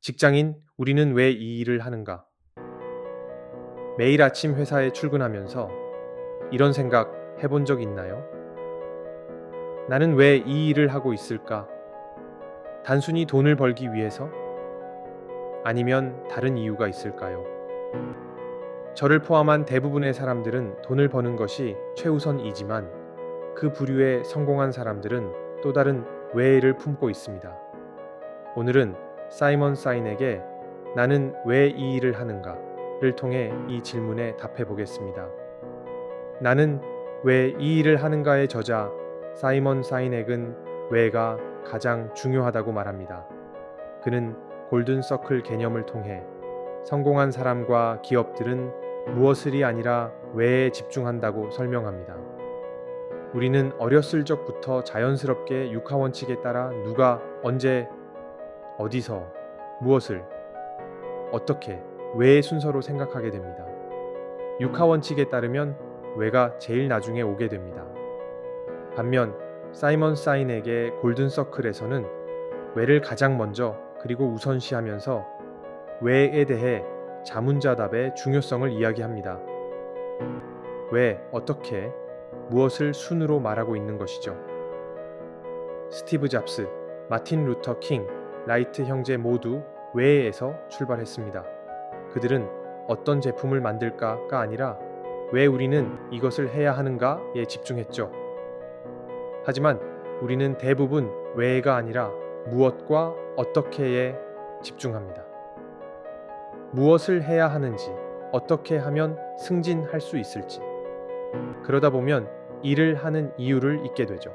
직장인, 우리는 왜 이 일을 하는가? 매일 아침 회사에 출근하면서 이런 생각 해본 적 있나요? 나는 왜 이 일을 하고 있을까? 단순히 돈을 벌기 위해서? 아니면 다른 이유가 있을까요? 저를 포함한 대부분의 사람들은 돈을 버는 것이 최우선이지만 그 부류의 성공한 사람들은 또 다른 왜를 품고 있습니다. 오늘은 사이먼 사인에게 나는 왜 이 일을 하는가를 통해 이 질문에 답해 보겠습니다. 나는 왜 이 일을 하는가의 저자 사이먼 사이넥은 왜가 가장 중요하다고 말합니다. 그는 골든 서클 개념을 통해 성공한 사람과 기업들은 무엇을이 아니라 왜에 집중한다고 설명합니다. 우리는 어렸을 적부터 자연스럽게 육하 원칙에 따라 누가 언제 어디서 무엇을 어떻게 왜의 순서로 생각하게 됩니다. 육하 원칙에 따르면 왜가 제일 나중에 오게 됩니다. 반면 사이먼 사인에게 골든 서클에서는 왜를 가장 먼저 그리고 우선시하면서 왜에 대해 자문자답의 중요성을 이야기합니다. 왜, 어떻게, 무엇을 순으로 말하고 있는 것이죠. 스티브 잡스, 마틴 루터 킹, 라이트 형제 모두 왜에서 출발했습니다. 그들은 어떤 제품을 만들까가 아니라 왜 우리는 이것을 해야 하는가에 집중했죠. 하지만 우리는 대부분 왜가 아니라 무엇과 어떻게에 집중합니다. 무엇을 해야 하는지, 어떻게 하면 승진할 수 있을지. 그러다 보면 일을 하는 이유를 잊게 되죠.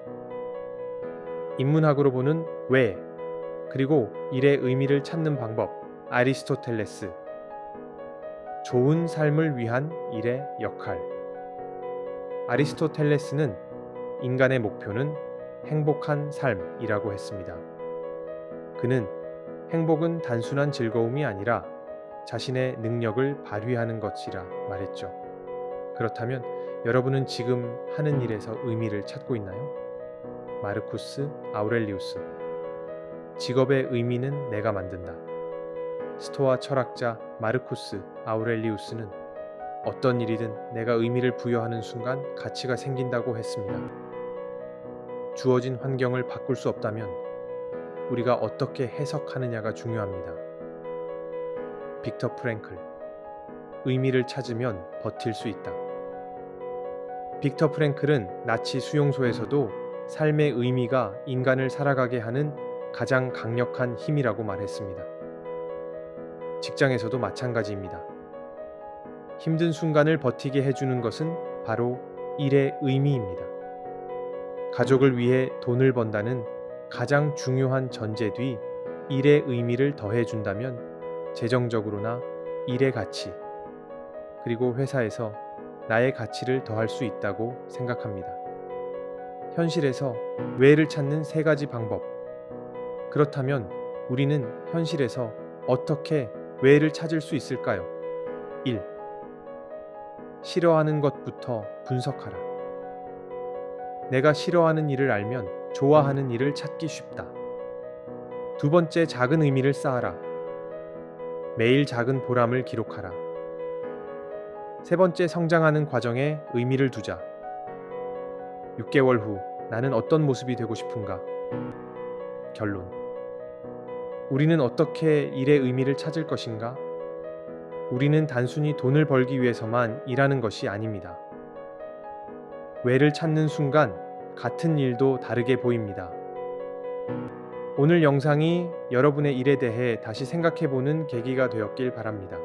인문학으로 보는 왜, 그리고 일의 의미를 찾는 방법, 아리스토텔레스. 좋은 삶을 위한 일의 역할. 아리스토텔레스는 인간의 목표는 행복한 삶이라고 했습니다. 그는 행복은 단순한 즐거움이 아니라 자신의 능력을 발휘하는 것이라 말했죠. 그렇다면 여러분은 지금 하는 일에서 의미를 찾고 있나요? 마르쿠스 아우렐리우스. 직업의 의미는 내가 만든다. 스토아 철학자 마르쿠스 아우렐리우스는 어떤 일이든 내가 의미를 부여하는 순간 가치가 생긴다고 했습니다. 주어진 환경을 바꿀 수 없다면 우리가 어떻게 해석하느냐가 중요합니다. 빅터 프랭클. 의미를 찾으면 버틸 수 있다. 빅터 프랭클은 나치 수용소에서도 삶의 의미가 인간을 살아가게 하는 가장 강력한 힘이라고 말했습니다. 직장에서도 마찬가지입니다. 힘든 순간을 버티게 해주는 것은 바로 일의 의미입니다. 가족을 위해 돈을 번다는 가장 중요한 전제 뒤 일의 의미를 더해준다면 재정적으로나 일의 가치, 그리고 회사에서 나의 가치를 더할 수 있다고 생각합니다. 현실에서 왜를 찾는 세 가지 방법. 그렇다면 우리는 현실에서 어떻게 왜를 찾을 수 있을까요? 1. 싫어하는 것부터 분석하라. 내가 싫어하는 일을 알면 좋아하는 일을 찾기 쉽다. 두 번째, 작은 의미를 쌓아라. 매일 작은 보람을 기록하라. 세 번째, 성장하는 과정에 의미를 두자. 6개월 후 나는 어떤 모습이 되고 싶은가? 결론. 우리는 어떻게 일의 의미를 찾을 것인가? 우리는 단순히 돈을 벌기 위해서만 일하는 것이 아닙니다. 왜를 찾는 순간 같은 일도 다르게 보입니다. 오늘 영상이 여러분의 일에 대해 다시 생각해보는 계기가 되었길 바랍니다.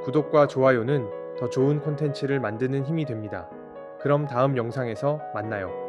구독과 좋아요는 더 좋은 콘텐츠를 만드는 힘이 됩니다. 그럼 다음 영상에서 만나요.